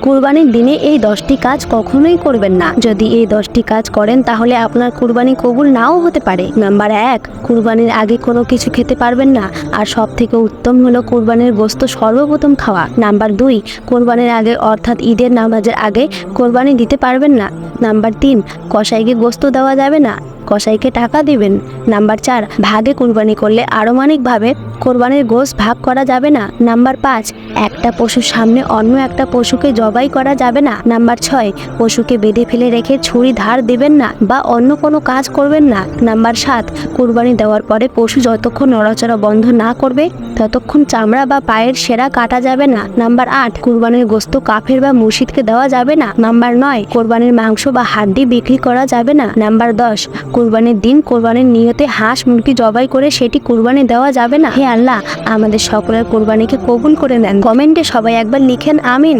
কুরবানির দিনে এই 10টি কাজ কখনোই করবেন না। যদি এই 10টি কাজ করেন তাহলে আপনার কুরবানি কবুল নাও হতে পারে। নাম্বার 1, কুরবানির আগে কোনো কিছু খেতে পারবেন না, আর সব থেকে উত্তম হলো কুরবানির গোশত সর্বপ্রথম খাওয়া। নাম্বার 2, কুরবানির আগে অর্থাৎ ঈদের নামাজের আগে কোরবানি দিতে পারবেন না। নাম্বার 3, কসাইকে গোশত দেওয়া যাবে না, কসাইকে টাকা দিবেন। নাম্বার 4, ভাগে কুরবানি করলে আনুমানিকভাবে কোরবানির গোশত ভাগ করা যাবে না। নাম্বার 5, একটা পশুর সামনে অন্য একটা পশুকে জবাই করা যাবে না। নাম্বার 6, পশুকে বেঁধে ফেলে রেখে ছুরি ধার দিবেন না বা অন্য কোনো কাজ করবেন না। নাম্বার 7, কুরবানি দেওয়ার পরে পশু যতক্ষণ নড়াচড়া বন্ধ না করবে ততক্ষণ চামড়া বা পায়ের সেরা কাটা যাবে না। নাম্বার 8, কুরবানির গোশত কাফের বা মুর্শিদকে দেওয়া যাবে না। নাম্বার 9, কোরবানির মাংস বা হাড্ডি বিক্রি করা যাবে না। নাম্বার 10, কুরবানির দিন কোরবানির নিয়তে হাঁস মুরগি জবাই করে সেটি কুরবানি দেওয়া যাবে না। হে আল্লাহ, আমাদের সকলের কুরবানিকে কবুল করে নেন। কমেন্টে সবাই একবার লিখেন আমিন।